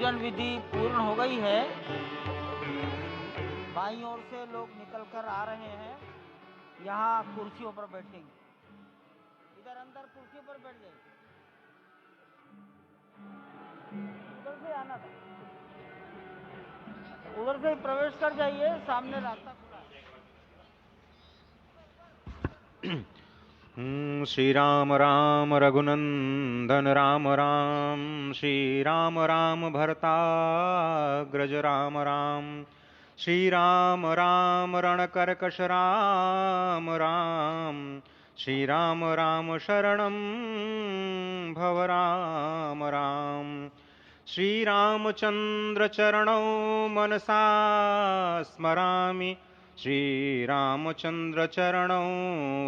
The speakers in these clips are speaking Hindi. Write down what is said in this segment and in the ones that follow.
पूजन विधि पूर्ण हो गई है। बाईं ओर से लोग निकल कर आ रहे हैं, यहाँ कुर्सियों पर बैठेंगे। इधर अंदर कुर्सी पर बैठ जाइए, उधर से आना था, उधर से ही प्रवेश कर जाइए, सामने रास्ता खुला है। श्री राम राम रघुनंदन राम राम, श्री राम राम भरताग्रज राम राम, श्री राम राम रणकर्कश राम राम, श्री राम राम शरणं भव राम राम, श्री रामचंद्र चरणौ मनसा स्मरामि, श्रीरामचंद्र चरणौ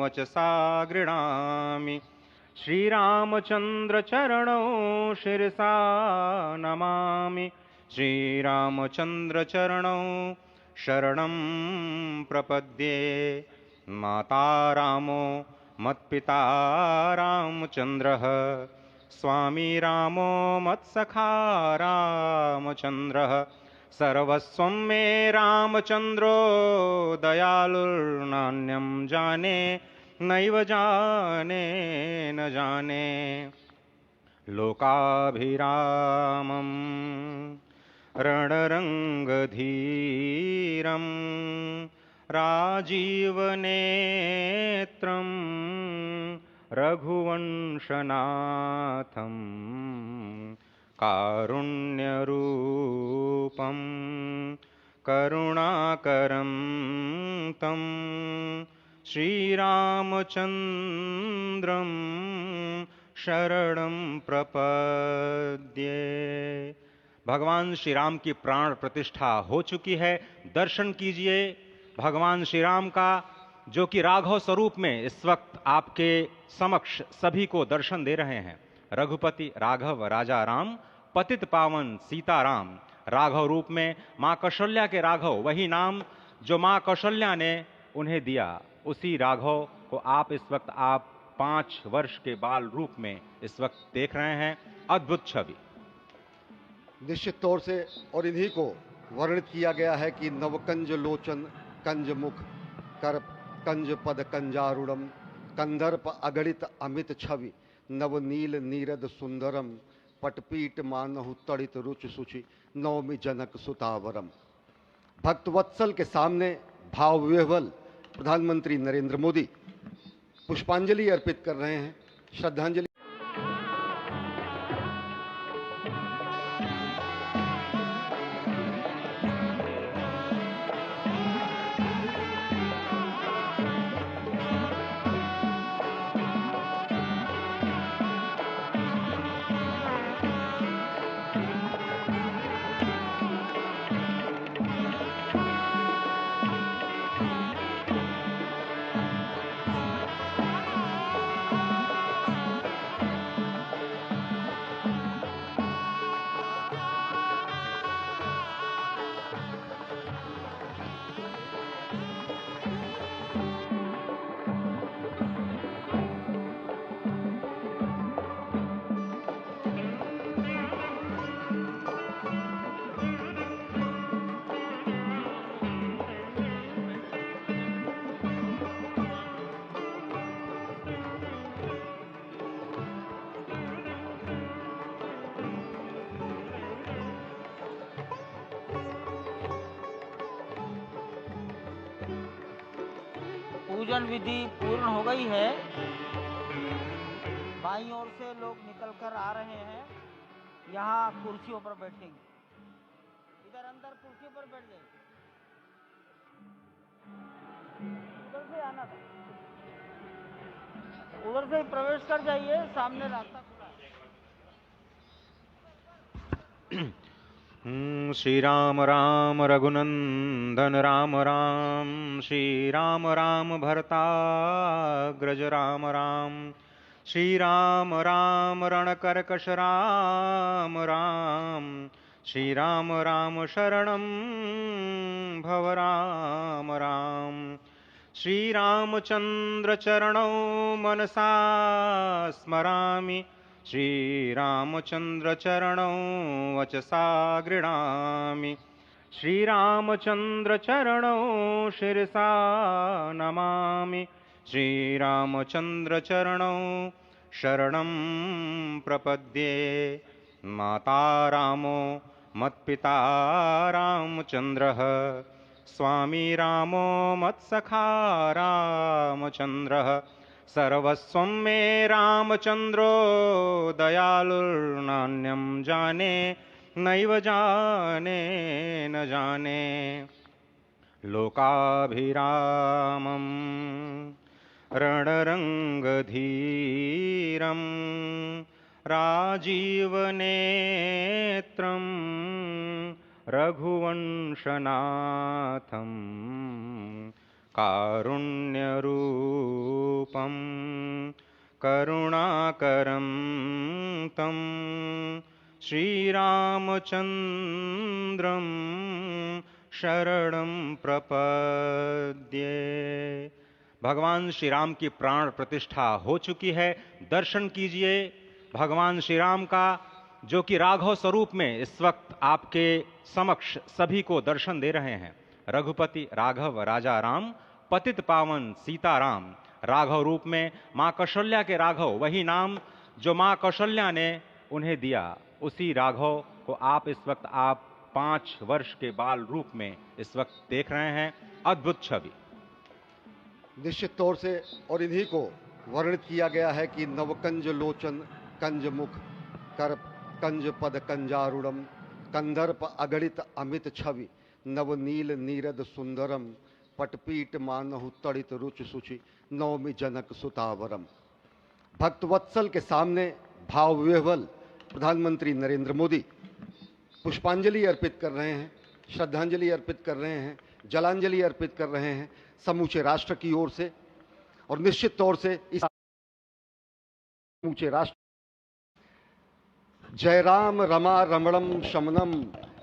वचसा गृह्णामि, श्रीरामचंद्र चरणौ शिरसा नमामि, श्रीरामचंद्र चरणौ शरणं प्रपद्ये। माता रामो मत्पिता रामचंद्रः, स्वामी रामो मत्सखा रामचंद्रः, सर्वस्वं मे रामचंद्रो दयालुर्नान्यं जाने नैव जाने न जाने। लोकाभिरामं रणरंगधीरं राजीवनेत्रं रघुवंशनाथं कारुण्यरूपं करुणाकरं तं श्रीरामचन्द्रं शरणं प्रपद्ये। भगवान श्री राम की प्राण प्रतिष्ठा हो चुकी है। दर्शन कीजिए भगवान श्री राम का, जो कि राघव स्वरूप में इस वक्त आपके समक्ष सभी को दर्शन दे रहे हैं। रघुपति राघव राजा राम, पतित पावन सीताराम। राघव रूप में मां कौशल्या के राघव, वही नाम जो मां कौशल्या ने उन्हें दिया, उसी राघव को आप इस वक्त 5 वर्ष के बाल रूप में इस वक्त देख रहे हैं। अद्भुत छवि। निश्चित तौर से, और इन्हीं को वर्णित किया गया है कि नवकंज लोचन कंज मुख कर कंज पद कंजारूढ़म, कंदर्प अगणित अमित छवि नवनील नीरद सुंदरम, पटपीट मानहु तड़ित रुचि सुचि नवमी जनक सुतावरम। भक्तवत्सल के सामने भाव विह्वल प्रधानमंत्री नरेंद्र मोदी पुष्पांजलि अर्पित कर रहे हैं, श्रद्धांजलि। पूजन विधि पूर्ण हो गई है। बाईं ओर से लोग निकल कर आ रहे हैं, यहाँ कुर्सियों पर बैठेंगे। इधर अंदर कुर्सी पर बैठ जाइए, उधर से आना था, उधर से ही प्रवेश कर जाइए, सामने रास्ता खुला है। श्री राम राम रघुनंदन राम राम, श्री राम राम भरताग्रज राम राम, श्री राम राम रणकर्कश राम राम, श्री राम राम शरणं भव राम राम, श्री रामचंद्र चरणौ मनसा स्मरामि, श्रीरामचंद्र चरणौ वचसा गृह्णामि। श्रीरामचंद्र चरणौ शिरसा नमामि। श्रीरामचंद्र चरणौ शरणं प्रपद्ये। माता रामो मत्पिता रामचंद्रः, स्वामी रामो मत्सखा रामचंद्रः, सर्वस्वं मे रामचंद्रो दयालुर्नान्यं जाने नैव जाने न जाने। लोकाभिरामं रणरङ्गधीरं राजीवनेत्रं रघुवंशनाथं कारुण्यरूपं करुणाकरं तं श्रीरामचन्द्रं शरणं प्रपद्ये। भगवान श्री राम की प्राण प्रतिष्ठा हो चुकी है। दर्शन कीजिए भगवान श्री राम का, जो कि राघव स्वरूप में इस वक्त आपके समक्ष सभी को दर्शन दे रहे हैं। रघुपति राघव राजा राम, पतित पावन सीताराम। राघव रूप में मां कौशल्या के राघव, वही नाम जो मां कौशल्या ने उन्हें दिया, उसी राघव को आप इस वक्त 5 वर्ष के बाल रूप में इस वक्त देख रहे हैं। अद्भुत छवि। निश्चित तौर से और इन्हीं को वर्णित किया गया है कि नवकंज लोचन कंज मुख कर कंज पद कंजारूढ़म कंदर्प अगणित अमित छवि नवनील नीरद सुंदरम पटपीट मानहु तड़ित रुच सुचि नवमी जनक सुतावरम। भक्तवत्सल के सामने भाव विह्वल प्रधानमंत्री नरेंद्र मोदी पुष्पांजलि अर्पित कर रहे हैं, श्रद्धांजलि अर्पित कर रहे हैं, जलांजलि अर्पित कर रहे हैं समूचे राष्ट्र की ओर से। और निश्चित तौर से इस समूचे राष्ट्र जय राम रमा रमणम शमनम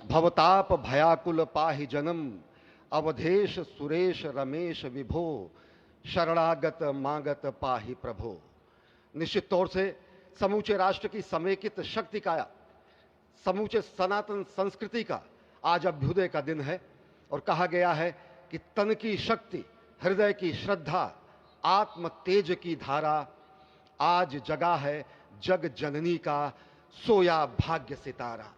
भवताप भयाकुल पाहि जनम अवधेश सुरेश रमेश विभो शरणागत मागत पाहि प्रभो। निश्चित तौर से समूचे राष्ट्र की समेकित शक्ति का, समूचे सनातन संस्कृति का आज अभ्युदय का दिन है। और कहा गया है कि तन की शक्ति, हृदय की श्रद्धा, आत्म तेज की धारा आज जगा है जग जननी का सोया भाग्य सितारा।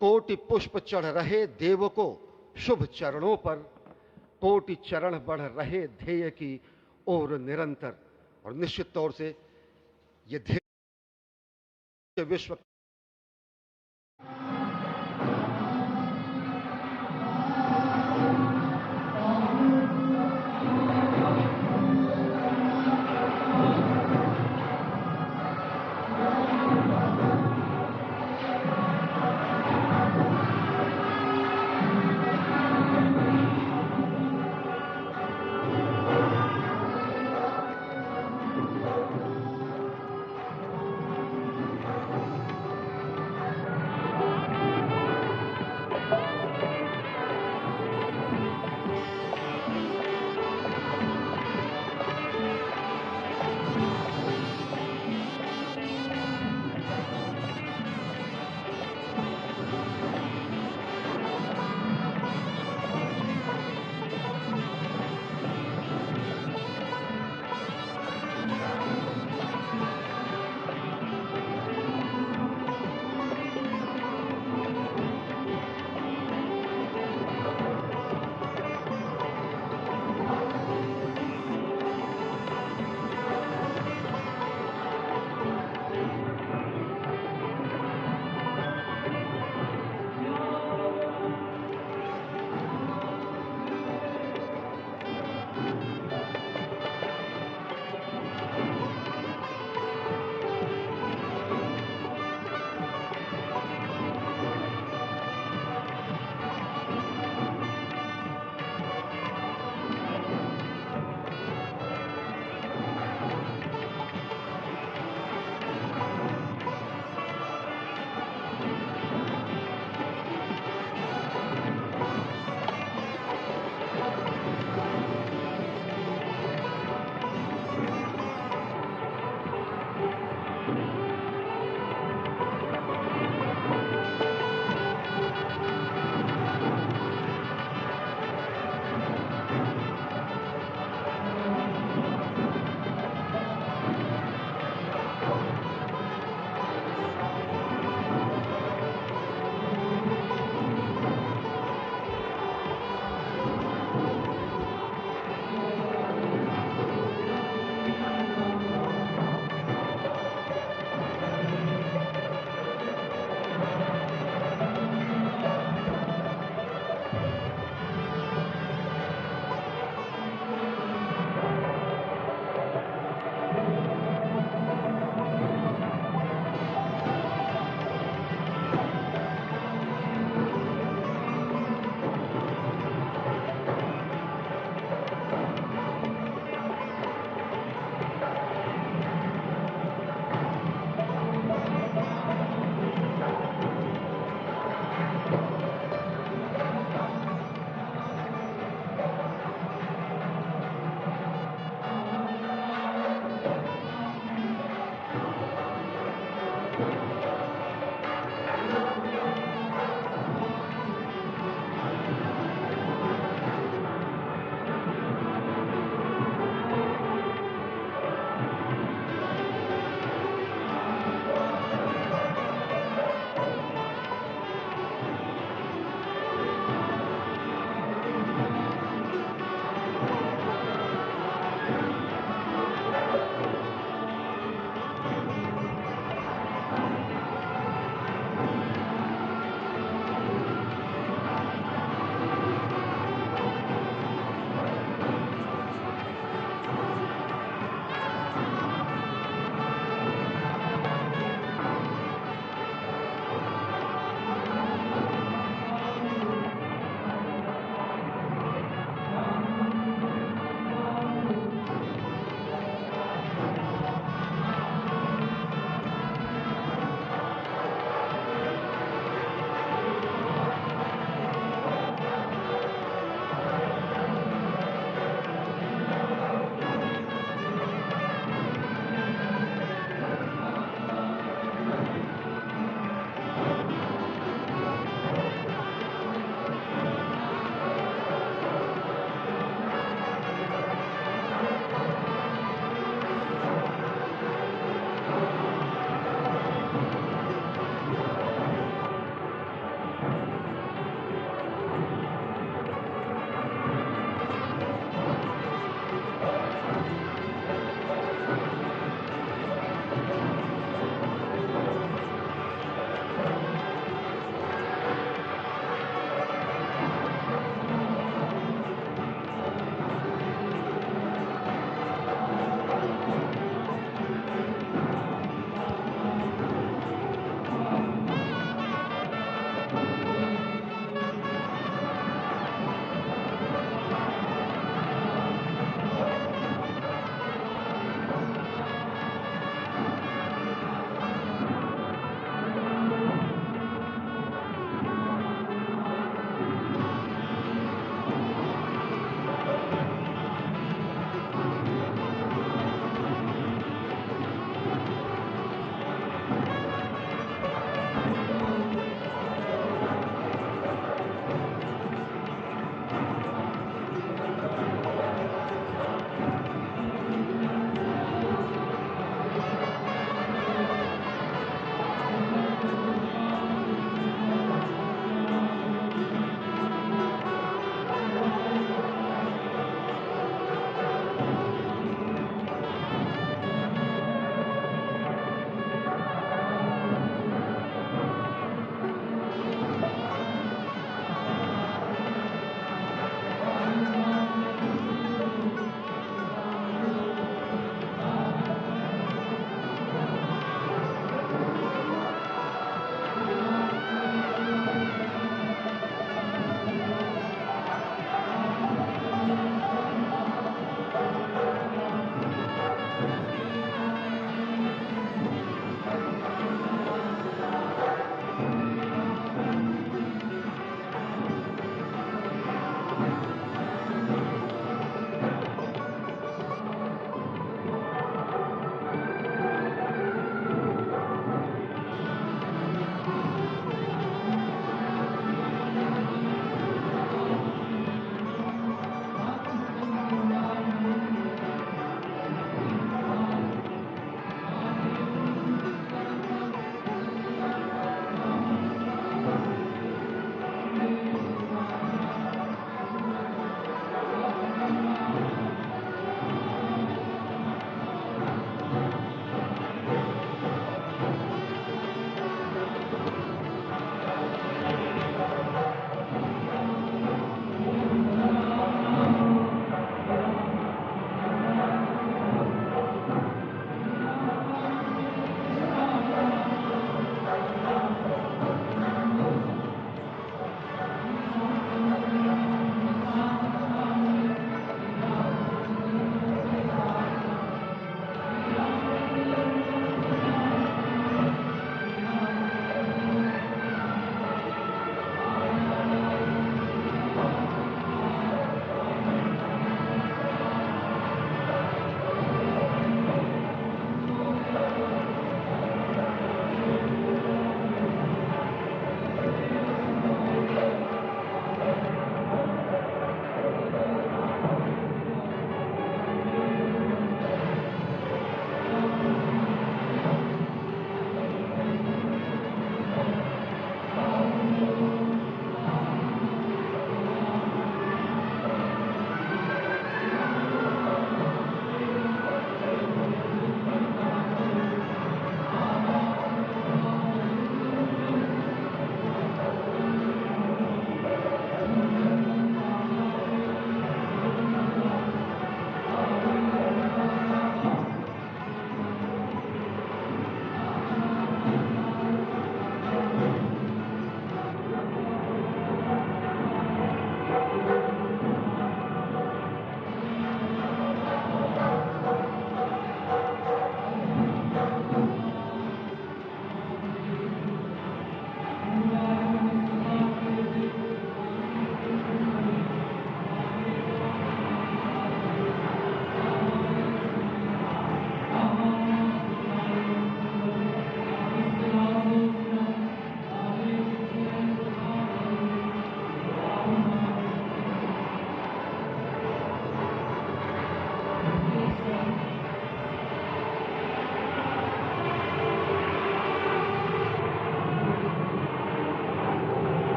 कोटि पुष्प चढ़ रहे देव को शुभ चरणों पर, कोटि चरण बढ़ रहे ध्येय की ओर निरंतर। और निश्चित तौर से ये ध्येय विश्व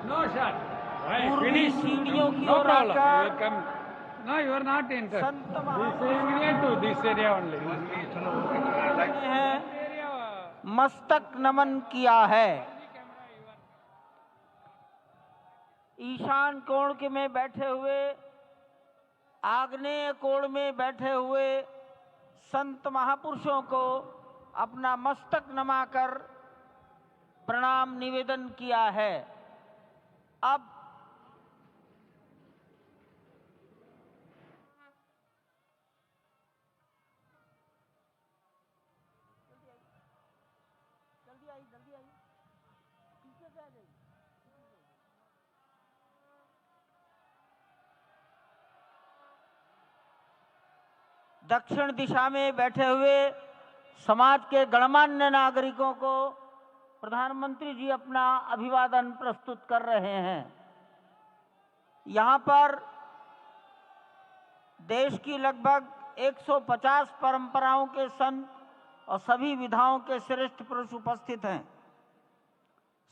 No, sir. Right, पूर्वी finish. सीढ़ियों की No ओर problem. You आकर will come. No, you are not interested. Sant This महापुरुष area to this area only. हैं मस्तक नमन किया है। ईशान कोण के में बैठे हुए, आग्नेय कोण में बैठे हुए संत महापुरुषों को अपना मस्तक नमाकर प्रणाम निवेदन किया है। अब जल्दी आई पीछे से आ जाइए। दक्षिण दिशा में बैठे हुए समाज के गणमान्य नागरिकों को प्रधानमंत्री जी अपना अभिवादन प्रस्तुत कर रहे हैं। यहाँ पर देश की लगभग 150 परंपराओं के संत और सभी विधाओं के श्रेष्ठ पुरुष उपस्थित हैं।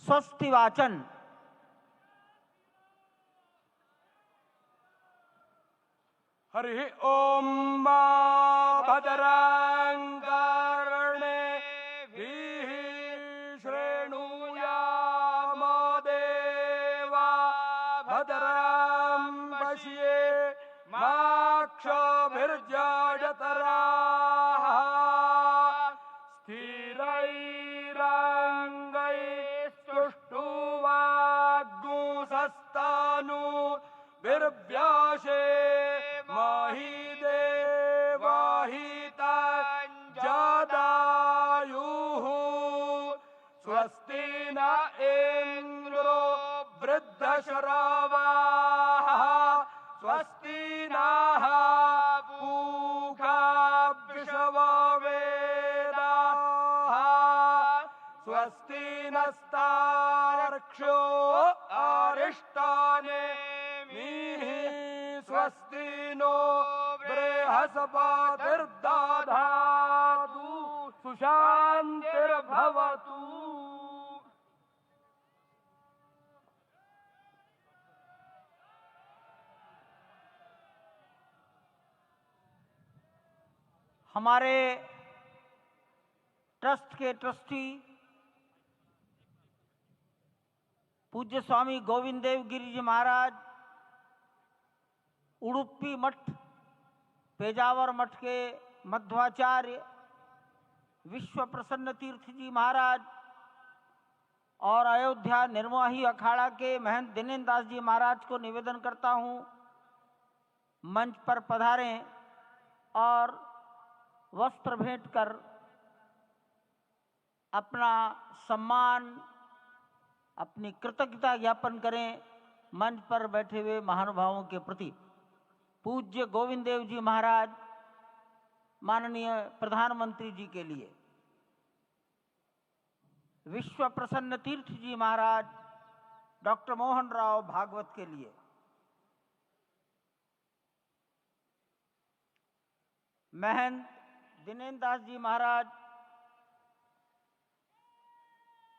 स्वस्ति वाचन। हरि ओम भद्रं कर्णेभिः शृणुयाम देवा भद्रं पश्येमाक्षभिर्यजत्राः स्थिरैरङ्गैस्तुष्टुवाग्गुंसस्तनूभिर्व्यासे महिदेवाहितञ्जदायुः स्वस्ति न इन्द्रो वृद्धश्रवाः स्वस्ति नः पूषा वृषभवेदाः स्वस्ति नस्तार्क्ष्यो अरिष्टानेमिः स्वस्ति नो बृहस्पतिर्दधातु सुशान्तिर्भवतु। हमारे ट्रस्ट के ट्रस्टी पूज्य स्वामी गोविंद देव गिरि जी महाराज, उडुपी मठ, पेजावर मठ के मध्वाचार्य विश्व प्रसन्न तीर्थ जी महाराज और अयोध्या निर्मोही अखाड़ा के महंत दिनेन्द्र दास जी महाराज को निवेदन करता हूँ मंच पर पधारें और वस्त्र भेंट कर अपना सम्मान, अपनी कृतज्ञता ज्ञापन करें मंच पर बैठे हुए महानुभावों के प्रति। पूज्य गोविंद देव जी महाराज, माननीय प्रधानमंत्री जी के लिए, विश्व प्रसन्न तीर्थ जी महाराज डॉक्टर मोहन राव भागवत के लिए, महंत दिनेन्द्र दास जी महाराज,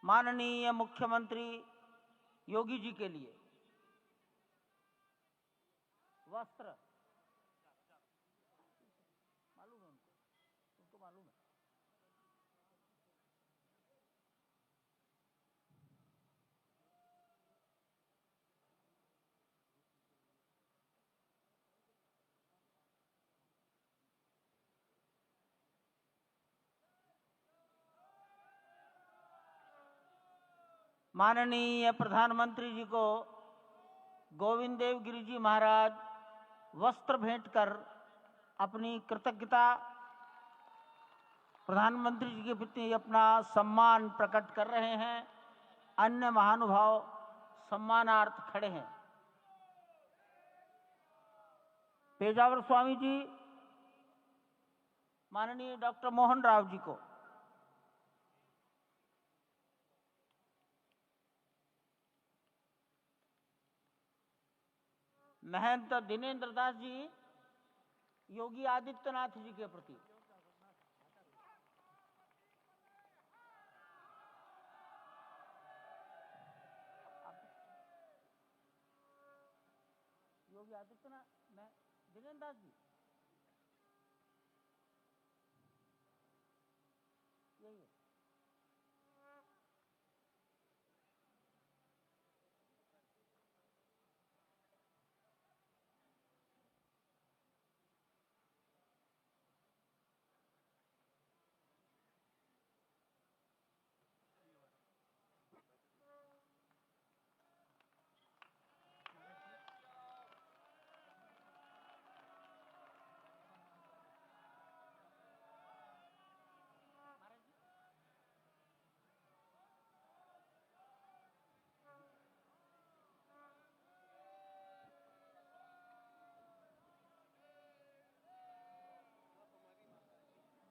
माननीय मुख्यमंत्री योगी जी के लिए वस्त्र मालूम है उनको मालूम है। माननीय प्रधानमंत्री जी को गोविंद देव गिरि जी महाराज वस्त्र भेंट कर अपनी कृतज्ञता, प्रधानमंत्री जी के प्रति अपना सम्मान प्रकट कर रहे हैं। अन्य महानुभाव सम्मानार्थ खड़े हैं। पेजावर स्वामी जी माननीय डॉक्टर मोहन राव जी को, महंत दिनेन्द्र दास जी योगी आदित्यनाथ जी के प्रति, योगी आदित्यनाथ मैं दिनेन्द्र दास जी यही है।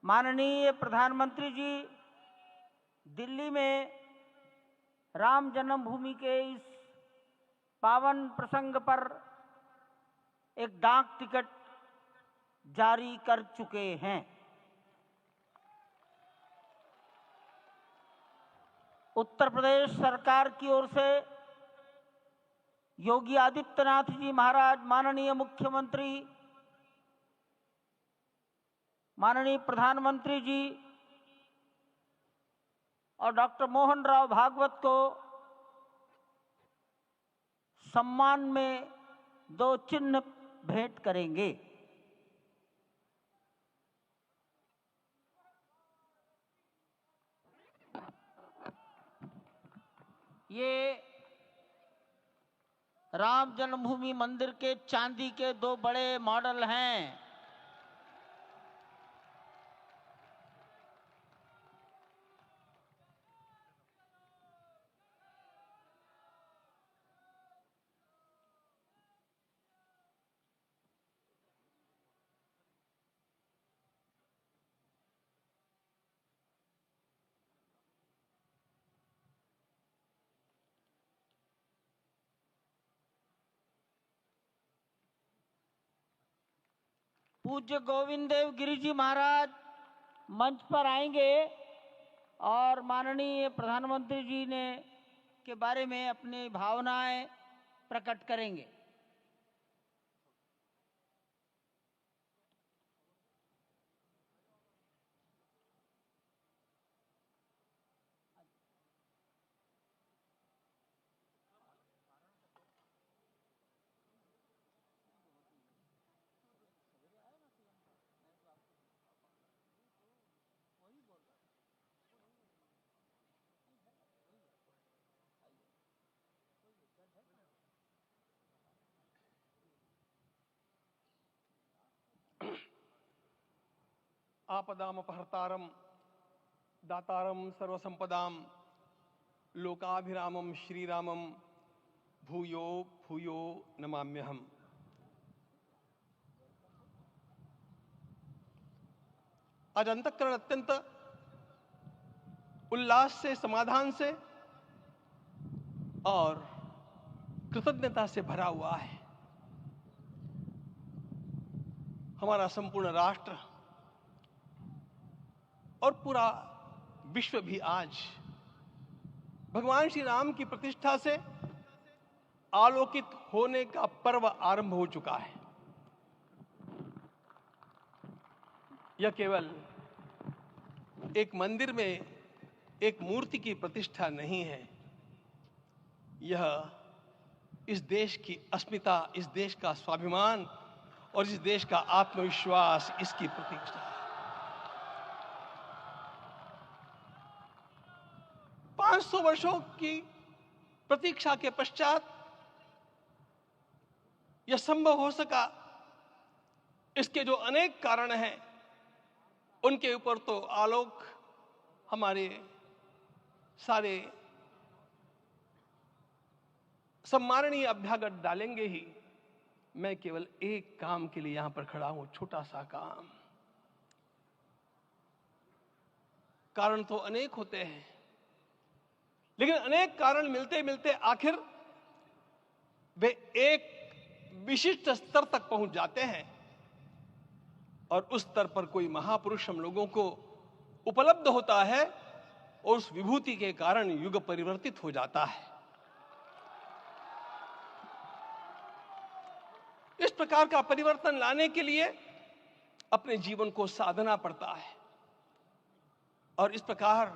माननीय प्रधानमंत्री जी दिल्ली में राम जन्मभूमि के इस पावन प्रसंग पर एक डाक टिकट जारी कर चुके हैं। उत्तर प्रदेश सरकार की ओर से योगी आदित्यनाथ जी महाराज, माननीय मुख्यमंत्री, माननीय प्रधानमंत्री जी और डॉक्टर मोहन राव भागवत को सम्मान में 2 चिन्ह भेंट करेंगे। ये राम जन्मभूमि मंदिर के चांदी के 2 बड़े मॉडल हैं। पूज्य गोविंद देव गिरि जी महाराज मंच पर आएंगे और माननीय प्रधानमंत्री जी ने के बारे में अपनी भावनाएं प्रकट करेंगे। आपदामपहर्तारं दातारं सर्वसंपदां लोकाभिरामं श्रीरामं भूयो भूयो नमाम्यहम्। आज अंतःकरण अत्यंत उल्लास से, समाधान से और कृतज्ञता से भरा हुआ है। हमारा संपूर्ण राष्ट्र और पूरा विश्व भी आज भगवान श्री राम की प्रतिष्ठा से आलोकित होने का पर्व आरंभ हो चुका है। यह केवल एक मंदिर में एक मूर्ति की प्रतिष्ठा नहीं है, यह इस देश की अस्मिता, इस देश का स्वाभिमान और इस देश का आत्मविश्वास, इसकी प्रतिष्ठा है। 500 वर्षों की प्रतीक्षा के पश्चात यह संभव हो सका। इसके जो अनेक कारण हैं उनके ऊपर तो आलोक हमारे सारे सम्माननीय अभ्यागत डालेंगे ही। मैं केवल एक काम के लिए यहां पर खड़ा हूं, छोटा सा काम। कारण तो अनेक होते हैं, लेकिन अनेक कारण मिलते मिलते आखिर वे एक विशिष्ट स्तर तक पहुंच जाते हैं और उस स्तर पर कोई महापुरुष हम लोगों को उपलब्ध होता है और उस विभूति के कारण युग परिवर्तित हो जाता है। इस प्रकार का परिवर्तन लाने के लिए अपने जीवन को साधना पड़ता है। और इस प्रकार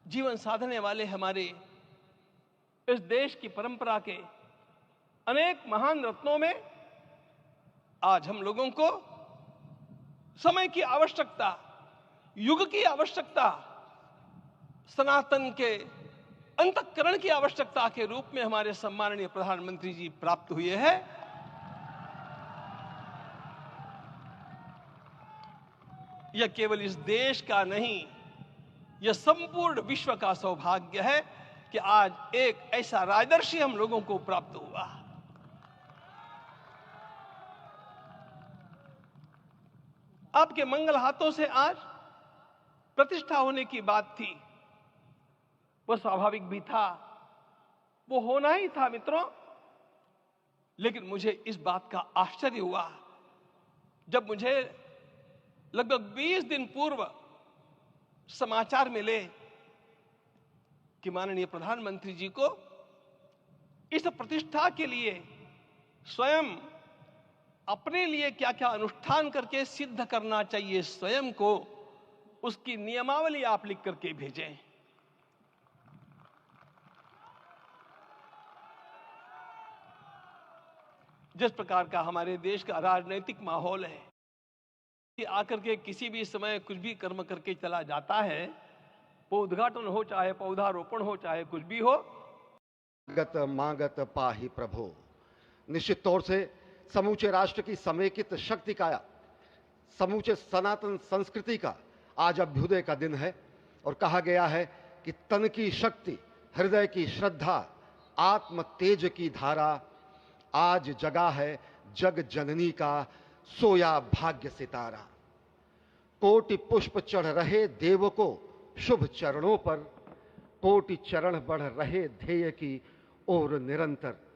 जीवन साधने वाले हमारे इस देश की परंपरा के अनेक महान रत्नों में आज हम लोगों को समय की आवश्यकता, युग की आवश्यकता, सनातन के अंतःकरण की आवश्यकता के रूप में हमारे सम्माननीय प्रधानमंत्री जी प्राप्त हुए हैं। यह केवल इस देश का नहीं, यह संपूर्ण विश्व का सौभाग्य है कि आज एक ऐसा राजदर्शी हम लोगों को प्राप्त हुआ। आपके मंगल हाथों से आज प्रतिष्ठा होने की बात थी, वह स्वाभाविक भी था, वो होना ही था मित्रों। लेकिन मुझे इस बात का आश्चर्य हुआ जब मुझे लगभग 20 दिन पूर्व समाचार मिले कि माननीय प्रधानमंत्री जी को इस प्रतिष्ठा के लिए स्वयं अपने लिए क्या क्या अनुष्ठान करके सिद्ध करना चाहिए स्वयं को, उसकी नियमावली आप लिख करके भेजें। जिस प्रकार का हमारे देश का राजनीतिक माहौल है कि आकर के किसी भी समय कुछ भी कर्म करके चला जाता है, वो उद्घाटन हो चाहे पौधारोपण हो चाहे कुछ भी हो। गत मागत पाहि प्रभो, निश्चित तौर से समूचे राष्ट्र की समेकित शक्ति का, समूचे सनातन संस्कृति का आज अभ्युदय का दिन है। और कहा गया है कि तन की शक्ति, हृदय की श्रद्धा, आत्म तेज की धारा आज जगा है जग जननी का सोया भाग्य सितारा। कोटि पुष्प चढ़ रहे देव को शुभ चरणों पर, कोटि चरण बढ़ रहे ध्येय की ओर निरंतर।